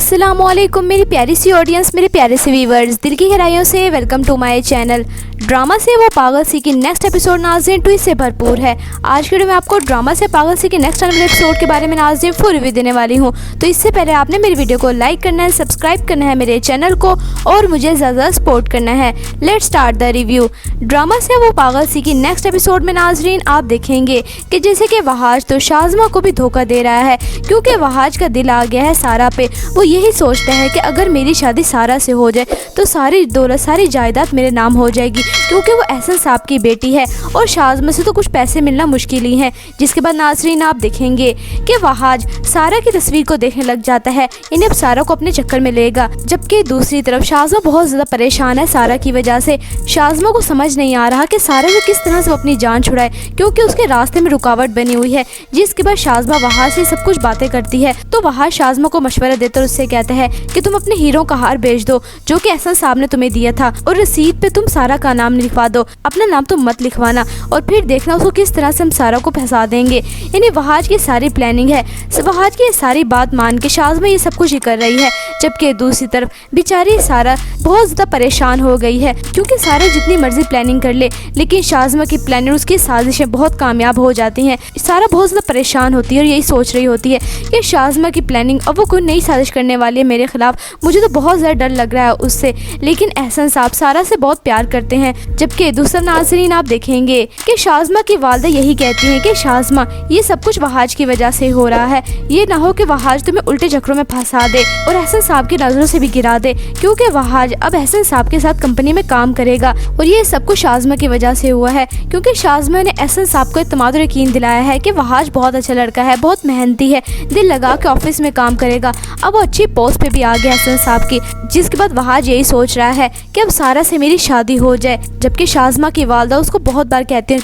अस्सलामुअलैकुम मेरी प्यारी सी ऑडियंस, मेरे प्यारे से व्यूवर्स, दिल की गहराइयों से welcome to my channel. Drama से वो पागल सी की नेक्स्ट एपिसोड नाज़रीन ट्विस्ट से भरपूर है। आज के वीडियो में आपको ड्रामा से पागल सी की नेक्स्ट एपिसोड के बारे में नाज़रीन फुल रिव्यू देने वाली हूँ। तो इससे पहले आपने मेरी वीडियो को लाइक करना है, सब्सक्राइब करना है मेरे चैनल को और मुझे ज़्यादा सपोर्ट करना है। Let's start the review. Drama से वो पागल सी की नेक्स्ट एपिसोड में नाज़रीन आप देखेंगे कि जैसे कि वहाज तो शाज़मा को भी धोखा दे रहा है, क्योंकि वहाज का दिल आ गया है सारा पे। वो यही सोचता है कि अगर मेरी शादी सारा से हो जाए तो सारी दौलत सारी जायदाद मेरे नाम हो जाएगी, क्योंकि वो एहसन साहब की बेटी है और शाज़मा से तो कुछ पैसे मिलना मुश्किल ही है। जिसके बाद नाज़रीन आप देखेंगे कि वहाज सारा की तस्वीर को देखने लग जाता है, इन्हें अब सारा को अपने चक्कर में लेगा। जबकि दूसरी तरफ शाज़मा बहुत ज़्यादा परेशान है सारा की वजह से। शाज़मा को समझ नहीं आ रहा कि सारा से किस तरह से वो अपनी जान छुड़ाए, क्योंकि उसके रास्ते में रुकावट बनी हुई है। जिसके बाद शाज़मा वहाज से सब कुछ बातें करती है, तो वहाज शाज़मा को मशवरा देते और उससे कहता है कि तुम अपने हीरो का हार बेच दो जो कि एहसन साहब ने तुम्हें दिया था, और रसीद पे तुम सारा का नाम लिखवा दो, अपना नाम तुम मत लिखवाना, और फिर देखना उसको किस तरह से हम सारा को फंसा देंगे। यानी वहाज की सारी प्लानिंग है। वहाज की सारी बात मान के शाज़मा ये सब कुछ ही कर रही है। जबकि दूसरी तरफ बेचारी सारा बहुत ज़्यादा परेशान हो गई है, क्योंकि सारा जितनी मर्जी प्लानिंग कर ले लेकिन शाज़मा की प्लानिंग उसकी साजिशें बहुत कामयाब हो जाती हैं। सारा बहुत ज़्यादा परेशान होती है और यही सोच रही होती है कि शाज़मा की प्लानिंग अब वो कोई नई साजिश करने वाली है मेरे खिलाफ। मुझे तो बहुत ज़्यादा डर लग रहा है उससे। लेकिन एहसन साहब सारा से बहुत प्यार करते हैं। जबकि दूसरा नाज़रीन आप देखेंगे कि शाज़मा की वालदा यही कहती हैं कि शाज़मा ये सब कुछ वहाज की वजह से हो रहा है, ये ना हो कि वहाज तुम्हें उल्टे चक्रों में फंसा दे और एहसन साहब की नज़रों से भी गिरा दे, क्योंकि वहाज अब एहसन साहब के साथ कंपनी में काम करेगा। और ये सब कुछ शाज़मा की वजह से हुआ है, क्योंकि शाज़मा ने एहसन साहब को इत्मीनान और यकीन दिलाया है कि वहाज बहुत अच्छा लड़का है, बहुत मेहनती है, दिल लगा के ऑफिस में काम करेगा। अब वो अच्छी पोस्ट पे भी आ गया एहसन साहब की। जिसके बाद वहाज यही सोच रहा है कि अब सारा से मेरी शादी हो जाए। जबकि शाज़मा की वालदा उसको बहुत बार कहते हैं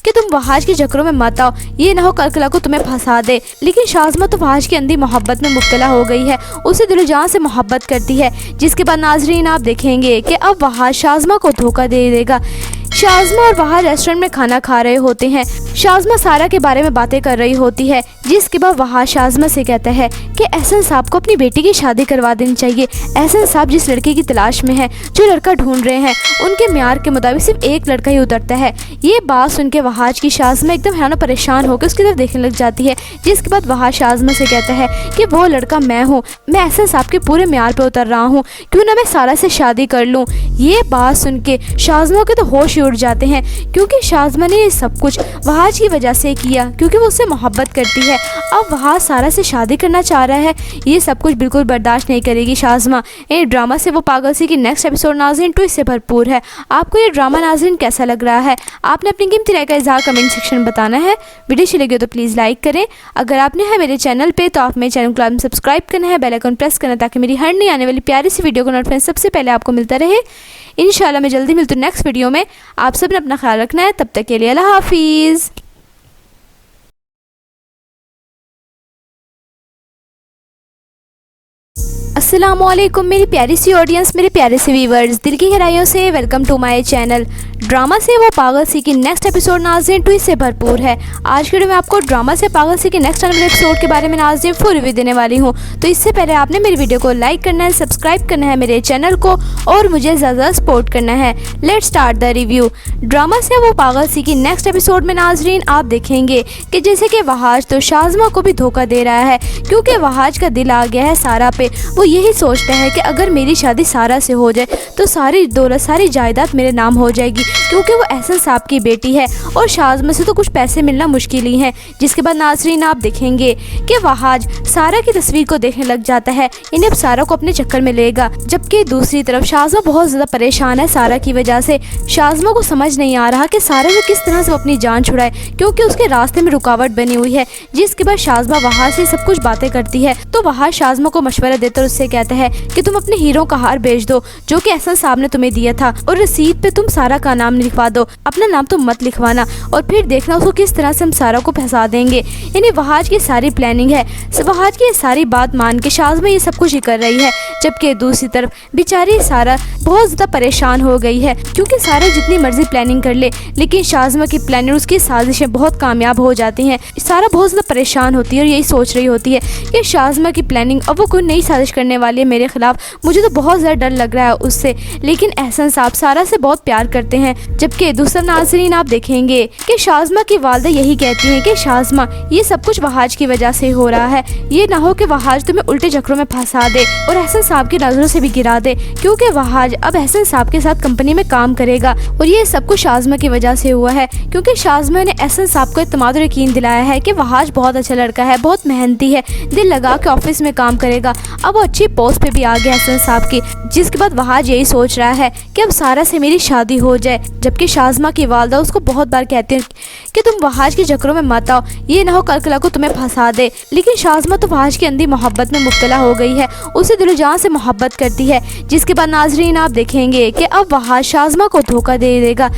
कि तुम वहाज के चक्करों में मत आओ, ये ना हो कल को तुम्हें फंसा दे। लेकिन शाज़मा तो वहाज की अंधी मोहब्बत में मुब्तला हो गई है, उसे दिल जान से मोहब्बत करती है। जिसके बाद नाज़रीन आप देखेंगे कि अब वहाज शाज़मा को धोखा दे देगा। शाज़मा और वहाज रेस्टोरेंट में खाना खा रहे होते हैं। शाज़मा सारा के बारे में बातें कर रही होती है। जिसके बाद वहाज शाज़मा से कहता है कि एहसन साहब को अपनी बेटी की शादी करवा देनी चाहिए। एहसन साहब जिस लड़के की तलाश में है, जो लड़का ढूंढ रहे हैं, उनके म्यार के मुताबिक सिर्फ एक लड़का ही उतरता है। ये बात सुन के वहाज की शाज़मा एकदम है ना परेशान होकर उसकी तरफ देखने लग जाती है। जिसके बाद वहाज शाज़मा से कहता है कि वो लड़का मैं हूँ, मैं एहसन साहब के पूरे म्यार पर उतर रहा हूँ, क्यों ना मैं सारा से शादी कर लूँ। ये बात सुन के शाज़मा के तो होश उड़ जाते हैं, क्योंकि शाज़मा ने ये सब कुछ वहाज की वजह से किया, क्योंकि वो उससे मोहब्बत करती है। अब वहाज सारा से शादी करना चाह रहा है। ये सब कुछ बिल्कुल बर्दाश्त नहीं करेगी शाज़मा। ये ड्रामा से वो पागल सी की नेक्स्ट एपिसोड नाज़रीन ट्विस्ट से भरपूर है। आपको ये ड्रामा नाज़रीन कैसा लग रहा है? आपने अपनी कीमती राय का इज़हार कमेंट सेक्शन में बताना है। वीडियो अच्छी लगी हो तो प्लीज़ लाइक करें। अगर आपने है मेरे चैनल पे तो आप मेरे चैनल को सब्सक्राइब करना है, बेल आइकन प्रेस करना, ताकि मेरी हर नई आने वाली प्यारी सी वीडियो को नोटिफिकेशन सबसे पहले आपको मिलता रहे। इंशाल्लाह मैं जल्दी मिलती हूँ नेक्स्ट वीडियो में। आप सब ने अपना ख्याल रखना है। तब तक के लिए अल्लाह हाफिज़। अस्सलामुअलैकुम मेरी प्यारी सी ऑडियंस, मेरे प्यारे से व्यूवर्स, दिल की गहराइयों से welcome to my channel. Drama से वो पागल सी की नेक्स्ट एपिसोड नाज़रीन ट्विस्ट से भरपूर है। आज के वीडियो में आपको ड्रामा से पागल सी की नेक्स्ट एपिसोड के बारे में नाज़रीन फुल रिव्यू देने वाली हूँ। तो इससे पहले आपने मेरी वीडियो को लाइक करना है, सब्सक्राइब करना है मेरे चैनल को और मुझे ज़्यादा सपोर्ट करना है। Let's start the review. Drama से वो पागल सी की नेक्स्ट एपिसोड में नाज़रीन आप देखेंगे कि जैसे कि वहाज तो शाज़मा को भी धोखा दे रहा है, क्योंकि वहाज का दिल आ गया है सारा पे। वो यही सोचता है कि अगर मेरी शादी सारा से हो जाए तो सारी दौलत सारी जायदाद मेरे नाम हो जाएगी, क्योंकि वो एहसन साहब की बेटी है और शाज़मा से तो कुछ पैसे मिलना मुश्किल ही है। जिसके बाद नाज़रीन आप देखेंगे कि वहाज सारा की तस्वीर को देखने लग जाता है, इन्हें अब सारा को अपने चक्कर में लेगा। जबकि दूसरी तरफ शाज़मा बहुत ज़्यादा परेशान है सारा की वजह से। शाज़मा को समझ नहीं आ रहा कि सारा से किस तरह से वो अपनी जान छुड़ाए, क्योंकि उसके रास्ते में रुकावट बनी हुई है। जिसके बाद शाज़मा वहाज से सब कुछ बातें करती है, तो वहाज शाज़मा को मशवरा देते और उससे कहता है कि तुम अपने हीरो का हार बेच दो जो कि एहसन साहब ने तुम्हें दिया था, और रसीद पे तुम सारा का नाम लिखवा दो, अपना नाम तो मत लिखवाना, और फिर देखना उसको किस तरह से हम सारा को फंसा देंगे। यानी वहाज की सारी प्लानिंग है। वहाज की सारी बात मान के शाज़मा ये सब कुछ ही कर रही है, जबकि दूसरी तरफ बेचारी सारा बहुत ज़्यादा परेशान हो गई है, क्योंकि सारा जितनी मर्जी प्लानिंग कर ले लेकिन शाज़मा की प्लानिंग, उसकी साजिशें बहुत कामयाब हो जाती हैं। सारा बहुत ज़्यादा परेशान होती है और यही सोच रही होती है कि शाज़मा की प्लानिंग अब वो कोई नई साजिश करने वाली है मेरे खिलाफ, मुझे तो बहुत ज़्यादा डर लग रहा है उससे। लेकिन एहसन साहब सारा से बहुत प्यार करते हैं। जबकि दूसरा नाज़रीन आप देखेंगे कि शाज़मा की वालदा यही कहती हैं कि शाज़मा ये सब कुछ वहाज की वजह से हो रहा है, ये ना हो कि वहाज तुम्हें उल्टे चक्रों में फंसा दे और एहसन साहब की नजरों से भी गिरा दे, क्योंकि वहाज अब एहसन साहब के साथ कंपनी में काम करेगा और ये सब कुछ शाज़मा की वजह से हुआ है, क्योंकि शाज़मा ने एहसन साहब को इत्मीनान और यकीन दिलाया है कि वहाज बहुत अच्छा लड़का है, बहुत मेहनती है, दिल लगा के ऑफिस में काम करेगा। अब वो अच्छी पोस्ट पे भी आ गया एहसन साहब की, जिसके बाद वहाज यही सोच रहा है कि अब सारा से मेरी शादी हो जाए। जबकि शाज़मा की वालदा उसको बहुत बार कहती है कि तुम वहाज के चक्रों में मत आओ, ये ना हो कल को तुम्हें फंसा दे। लेकिन शाज़मा तो वहाज की अंधी मोहब्बत में मुब्तला हो गई है, उसे दिल जान से मोहब्बत करती है। जिसके बाद नाजरीन आप देखेंगे कि अब वहाज शाज़मा को धोखा दे देगा।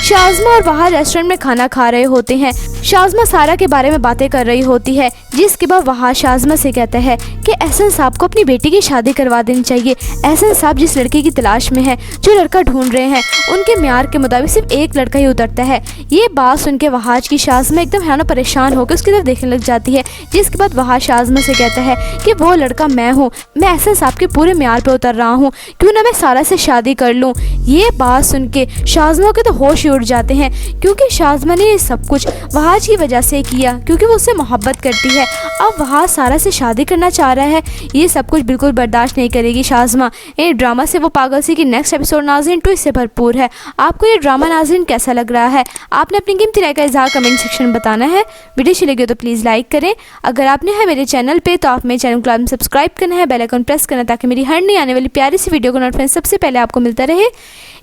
शाज़मा और वहाज रेस्टोरेंट में खाना खा रहे होते हैं। शाज़मा सारा के बारे में बातें कर रही होती है, जिसके बाद वहाज शाज़मा से कहता है कि एहसन साहब को अपनी बेटी की शादी करवा देनी चाहिए। एहसन साहब जिस लड़के की तलाश में है, जो लड़का ढूंढ रहे हैं, उनके म्यार के मुताबिक सिर्फ एक लड़का ही उतरता है। ये बात सुन के वहाज की शाज़मा एकदम है ना परेशान होकर उसकी तरफ देखने लग जाती है। जिसके बाद वहाज शाज़मा से कहता है कि वो लड़का मैं हूँ, मैं एहसन साहब के पूरे म्यार पे उतर रहा हूँ, क्यों ना मैं सारा से शादी कर लूँ। ये बात सुन के शाज़मा के तो होश उड़ जाते हैं, क्योंकि शाज़मा ने ये सब कुछ वहाज की वजह से किया, क्योंकि वो उससे मोहब्बत करती है। अब वहाज सारा से शादी करना चाह रहा है, ये सब कुछ बिल्कुल बर्दाश्त नहीं करेगी शाज़मा। ये ड्रामा से वो पागल सी की नेक्स्ट एपिसोड नाज़रीन ट्विस्ट से भरपूर है। आपको ये ड्रामा नाज़रीन कैसा लग रहा है? आपने अपनी कीमती राय का इज़हार कमेंट सेक्शन में बताना है। वीडियो अच्छी लगी हो तो प्लीज़ लाइक करें। अगर आपने है मेरे चैनल पे तो आप मेरे चैनल को सब्सक्राइब करना है, बेल आइकन प्रेस करना, ताकि मेरी हर नई आने वाली प्यारी सी वीडियो को नोटिफिकेशन सबसे पहले आपको मिलता रहे।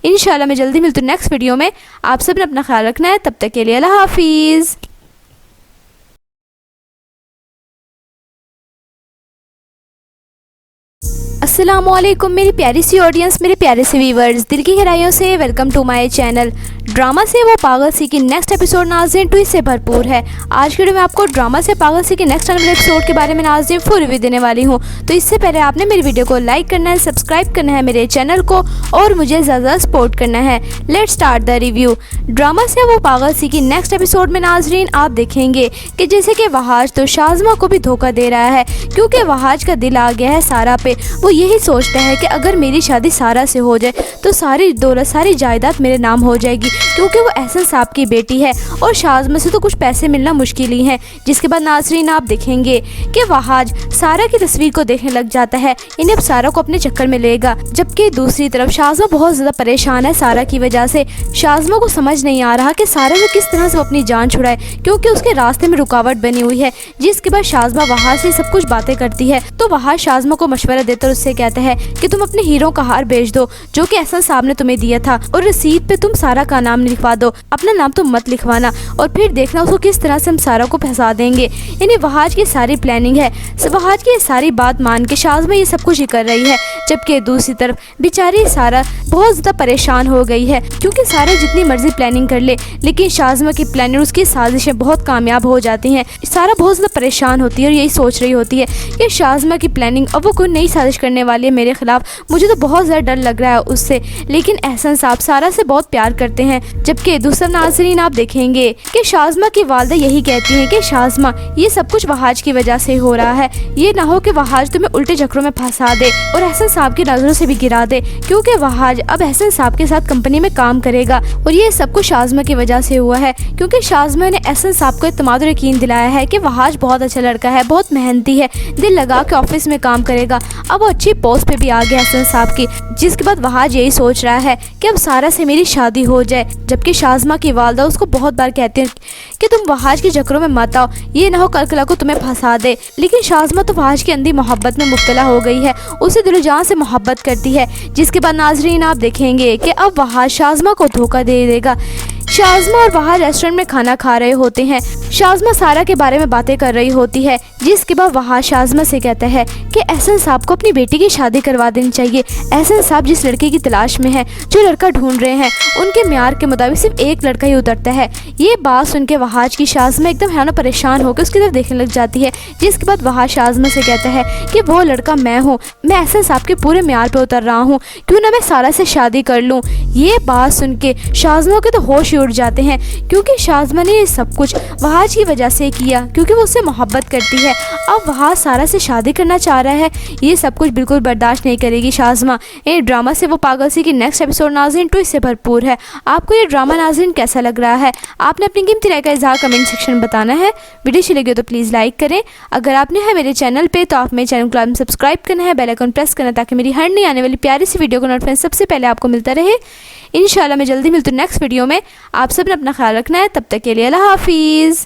इंशाल्लाह मैं जल्दी मिलती हूँ नेक्स्ट वीडियो में। आप सब ने अपना ख्याल रखना है, तब तक के लिए अल्लाह हाफिज़। अस्सलामुअलैकुम मेरी प्यारी सी ऑडियंस, मेरे प्यारे से व्यूवर्स, दिल की गहराइयों से welcome to my channel. Drama से वो पागल सी की नेक्स्ट एपिसोड नाज़रीन ट्विस्ट से भरपूर है। आज के वीडियो में आपको ड्रामा से पागल सी की नेक्स्ट एपिसोड के बारे में नाज़रीन फुल रिव्यू देने वाली हूँ। तो इससे पहले आपने मेरी वीडियो को लाइक करना है, सब्सक्राइब करना है मेरे चैनल को, और मुझे ज़्यादा सपोर्ट करना है। Let's start the review. Drama से वो पागल सी की नेक्स्ट एपिसोड में नाज़रीन आप देखेंगे कि जैसे कि वहाज तो शाज़मा को भी धोखा दे रहा है, क्योंकि वहाज का दिल आ गया है सारा पे। वो यही सोचता है कि अगर मेरी शादी सारा से हो जाए तो सारी दौलत, सारी जायदाद मेरे नाम हो जाएगी, क्योंकि वो एहसन साहब की बेटी है और शाज़मा से तो कुछ पैसे मिलना मुश्किल ही है। जिसके बाद नाज़रीन आप देखेंगे कि वहाज सारा की तस्वीर को देखने लग जाता है, इन्हें अब सारा को अपने चक्कर में लेगा। जबकि दूसरी तरफ शाज़मा बहुत ज़्यादा परेशान है सारा की वजह से। शाज़मा को समझ नहीं आ रहा कि सारा से किस तरह से वो अपनी जान छुड़ाए, क्योंकि उसके रास्ते में रुकावट बनी हुई है। जिसके बाद शाज़मा वहाज से सब कुछ बातें करती है, तो वहाज शाज़मा को मशवरा देकर उससे कहता है कि तुम अपने हीरो का हार बेच दो जो कि एहसन साहब ने तुम्हें दिया था, और रसीद पे तुम सारा का नाम लिखवा दो, अपना नाम तो मत लिखवाना, और फिर देखना उसको किस तरह से हम सारा को फंसा देंगे। यानी वहाज की सारी प्लानिंग है। वहाज की सारी बात मान के शाज़मा ये सब कुछ ही कर रही है, जबकि दूसरी तरफ बेचारी सारा बहुत ज़्यादा परेशान हो गई है, क्योंकि सारा जितनी मर्जी प्लानिंग कर ले लेकिन शाज़मा की प्लानिंग, उसकी साजिशें बहुत कामयाब हो जाती हैं। सारा बहुत ज़्यादा परेशान होती है और यही सोच रही होती है कि शाज़मा की प्लानिंग अब वो कोई नई साजिश करने वाली है मेरे खिलाफ, मुझे तो बहुत ज़्यादा डर लग रहा है उससे। लेकिन एहसन साहब सारा से बहुत प्यार करते हैं। जबकि दूसरा नाज़रीन आप देखेंगे कि शाज़मा की वालदा यही कहती हैं कि शाज़मा ये सब कुछ वहाज की वजह से हो रहा है, ये ना हो कि वहाज तुम्हें उल्टे चक्रों में फंसा दे और एहसन साहब की नजरों से भी गिरा दे, क्योंकि वहाज अब एहसन साहब के साथ कंपनी में काम करेगा और ये सब कुछ शाज़मा की वजह से हुआ है, क्योंकि शाज़मा ने एहसन साहब को इत्मीनान और यकीन दिलाया है कि वहाज बहुत अच्छा लड़का है, बहुत मेहनती है, दिल लगा के ऑफिस में काम करेगा। अब वो अच्छी पोस्ट पे भी आ गया एहसन साहब की, जिसके बाद वहाज यही सोच रहा है कि अब सारा से मेरी शादी हो जाए। जबकि शाज़मा की वालदा उसको बहुत बार कहती है कि तुम वहाज के चक्रों में मत आओ, ये ना हो कल को तुम्हें फंसा दे। लेकिन शाज़मा तो वहाज की अंधी मोहब्बत में मुब्तला हो गई है, उसे दिल जान से मोहब्बत करती है। जिसके बाद नाज़रीन आप देखेंगे कि अब वहाज शाज़मा को धोखा दे देगा। शाज़मा और वहाँ रेस्टोरेंट में खाना खा रहे होते हैं। शाज़मा सारा के बारे में बातें कर रही होती है, जिसके बाद वहाँ शाज़मा से कहता है कि एहसन साहब को अपनी बेटी की शादी करवा देनी चाहिए। एहसन साहब जिस लड़के की तलाश में है, जो लड़का ढूंढ रहे हैं, उनके म्यार के मुताबिक सिर्फ एक लड़का ही उतरता है। ये बात सुन के वहाज की शाज़मा एकदम है ना परेशान होकर उसकी तरफ देखने लग जाती है, जिसके बाद वहाँ शाज़मा से कहता है कि वो लड़का मैं हूँ, मैं एहसन साहब के पूरे म्यार पे उतर रहा हूँ, क्यों ना मैं सारा से शादी कर लूँ। ये बात सुन के शाज़मा के तो होश ही उड़ जाते हैं, क्योंकि शाज़मा ने ये सब कुछ वहाज की वजह से किया, क्योंकि वो उससे मोहब्बत करती है। अब वहाज सारा से शादी करना चाह रहा है, ये सब कुछ बिल्कुल बर्दाश्त नहीं करेगी शाज़मा। ये ड्रामा से वो पागल सी की नेक्स्ट एपिसोड नाज़रीन ट्विस्ट से भरपूर है। आपको ये ड्रामा नाज़रीन कैसा लग रहा है? आपने अपनी कीमती राय का इज़हार कमेंट सेक्शन में बताना है। वीडियो अच्छी लगी हो तो प्लीज़ लाइक करें। अगर आपने है मेरे चैनल पे तो आप मेरे चैनल को सब्सक्राइब करना है, बेल आइकन प्रेस करना, ताकि मेरी हर नई आने वाली प्यारी सी वीडियो का नोटिफिकेशन सबसे पहले आपको मिलता रहे। इंशाल्लाह मैं जल्दी मिलती हूँ नेक्स्ट वीडियो में। आप सब ने अपना ख्याल रखना है। तब तक के लिए अल्लाह हाफिज़।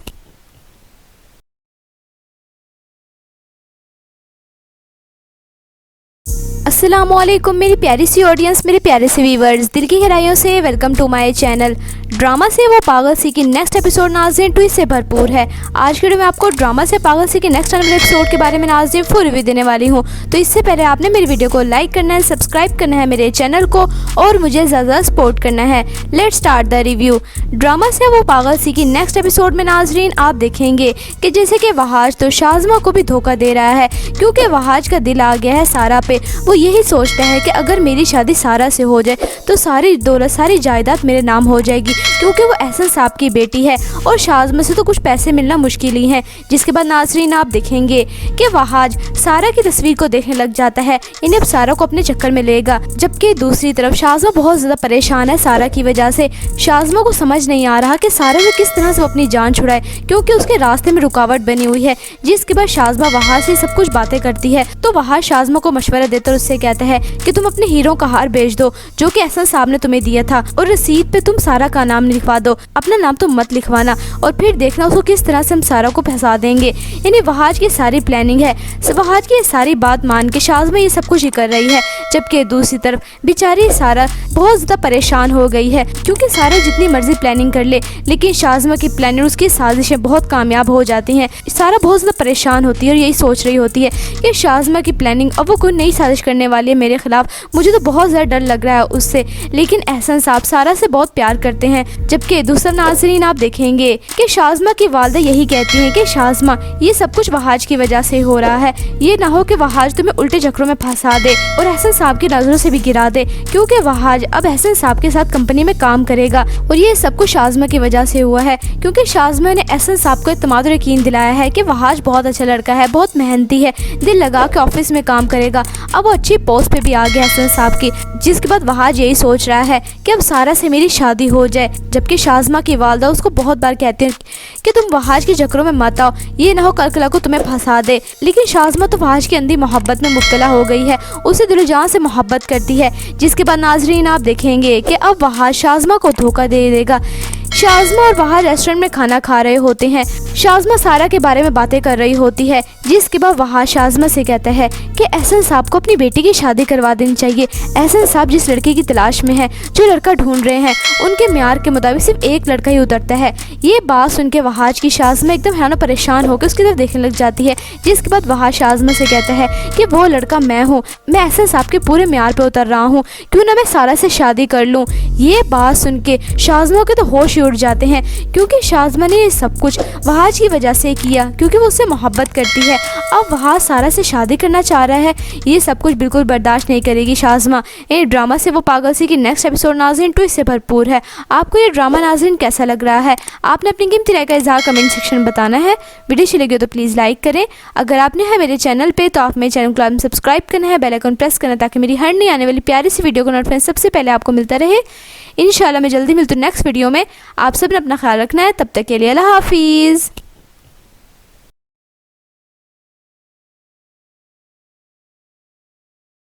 अस्सलामुअलैकुम मेरी प्यारी सी ऑडियंस, मेरे प्यारे से व्यूवर्स, दिल की गहराइयों से welcome to my channel. Drama से वो पागल सी की नेक्स्ट एपिसोड नाज़रीन ट्विस्ट से भरपूर है। आज के वीडियो में आपको ड्रामा से पागल सी की नेक्स्ट आने वाले एपिसोड के बारे में नाज़रीन फुल रिव्यू देने वाली हूँ। तो इससे पहले आपने मेरी वीडियो को लाइक करना है, सब्सक्राइब करना है मेरे चैनल को, और मुझे ज़्यादा सपोर्ट करना है। Let's start the review. Drama से वो पागल सी की नेक्स्ट एपिसोड में नाज़रीन आप देखेंगे कि जैसे कि वहाज तो शाज़मा को भी धोखा दे रहा है, क्योंकि वहाज का दिल आ गया है सारा पे। वो यही सोचता है कि अगर मेरी शादी सारा से हो जाए तो सारी दौलत, सारी जायदाद मेरे नाम हो जाएगी, क्योंकि वो एहसन साहब की बेटी है और शाज़मा से तो कुछ पैसे मिलना मुश्किल ही है। जिसके बाद नाज़रीन आप देखेंगे कि वहाज सारा की तस्वीर को देखने लग जाता है, इन्हें अब सारा को अपने चक्कर में लेगा। जबकि दूसरी तरफ शाज़मा बहुत ज़्यादा परेशान है सारा की वजह से। शाज़मा को समझ नहीं आ रहा कि सारा से किस तरह से वो अपनी जान छुड़ाए, क्योंकि उसके रास्ते में रुकावट बनी हुई है। जिसके बाद शाज़मा वहाज से सब कुछ बातें करती है, तो वहाज शाज़मा को मशवरा देकर उससे कहता है कि तुम अपने हीरो का हार बेच दो जो कि एहसन साहब ने तुम्हें दिया था, और रसीद पे तुम सारा का नाम लिखवा दो, अपना नाम तुम मत लिखवाना, और फिर देखना उसको किस तरह से हम सारा को फंसा देंगे। यानी वहाज की सारी प्लानिंग है। वहाज की सारी बात मान के शाज़मा ये सब कुछ ही कर रही है। जबकि दूसरी तरफ बेचारी सारा बहुत ज़्यादा परेशान हो गई है, क्योंकि सारा जितनी मर्जी प्लानिंग कर ले, लेकिन शाज़मा की प्लानिंग, उसकी साजिशें बहुत कामयाब हो जाती हैं। सारा बहुत ज़्यादा परेशान होती है और यही सोच रही होती है कि शाज़मा की प्लानिंग अब वो कोई नई साजिश करने वाली है मेरे खिलाफ। मुझे तो बहुत ज़्यादा डर लग रहा है उससे। लेकिन एहसन साहब सारा से बहुत प्यार करते हैं। जबकि दूसरा नाज़रीन आप देखेंगे कि शाज़मा की वालदा यही कहती हैं कि शाज़मा ये सब कुछ वहाज की वजह से हो रहा है, ये ना हो कि वहाज तुम्हें उल्टे चक्रों में फंसा दे और एहसन साहब की नज़रों से भी गिरा दे, क्योंकि वहाज अब एहसन साहब के साथ कंपनी में काम करेगा। और ये सब कुछ शाज़मा की वजह से हुआ है, क्योंकि शाज़मा ने एहसन साहब को इत्मीनान और यकीन दिलाया है कि वहाज बहुत अच्छा लड़का है, बहुत मेहनती है, दिल लगा के ऑफिस में काम करेगा। अब वो अच्छी पोस्ट पे भी आ गया एहसन साहब की। जिसके बाद वहाज यही सोच रहा है कि अब सारा से मेरी शादी हो जाए। जबकि शाज़मा की वालदा उसको बहुत बार कहते हैं कि तुम वहाज के चक्करों में मत आओ, ये ना हो कल को तुम्हें फंसा दे। लेकिन शाज़मा तो वहाज की अंधी मोहब्बत में मुब्तला हो गई है, उसे दिल जान से मोहब्बत करती है। जिसके बाद नाज़रीन आप देखेंगे कि अब वहाज शाज़मा को धोखा दे देगा। शाज़मा और वहाँ रेस्टोरेंट में खाना खा रहे होते हैं। शाज़मा सारा के बारे में बातें कर रही होती है, जिसके बाद वहाँ शाज़मा से कहता है कि एहसन साहब को अपनी बेटी की शादी करवा देनी चाहिए। एहसन साहब जिस लड़के की तलाश में है, जो लड़का ढूंढ रहे हैं, उनके म्यार के मुताबिक सिर्फ एक लड़का ही उतरता है। ये बात सुन के वहाज की शाज़मा एकदम है ना परेशान होकर उसकी तरफ देखने लग जाती है। जिसके बाद वहाँ शाज़मा से कहता है कि वो लड़का मैं हूँ, मैं एहसन साहब के पूरे म्यार पे उतर रहा हूँ, क्यों ना मैं सारा से शादी कर लूँ। ये बात सुन के शाज़मा के तो होश उड़ जाते हैं, क्योंकि शाज़मा ने ये सब कुछ वहाज की वजह से किया, क्योंकि वो उससे मोहब्बत करती है। अब वहाज सारा से शादी करना चाह रहा है, ये सब कुछ बिल्कुल बर्दाश्त नहीं करेगी शाज़मा। ये ड्रामा से वो पागल सी की नेक्स्ट एपिसोड नाज़रीन ट्विस्ट से भरपूर है। आपको ये ड्रामा नाज़रीन कैसा लग रहा है? आपने अपनी कीमती राय का इज़हार कमेंट सेक्शन में बताना है। वीडियो अच्छी लगी हो तो प्लीज़ लाइक करें। अगर आपने है मेरे चैनल पे तो आप मेरे चैनल को सब्सक्राइब करना है, बेल आइकन प्रेस करना, ताकि मेरी हर नई आने वाली प्यारी सी वीडियो का नोटिफिकेशन सबसे पहले आपको मिलता रहे। इंशाल्लाह मैं जल्दी मिलती हूँ नेक्स्ट वीडियो में। आप सब ने अपना ख्याल रखना है। तब तक के लिए अल्लाह हाफिज़।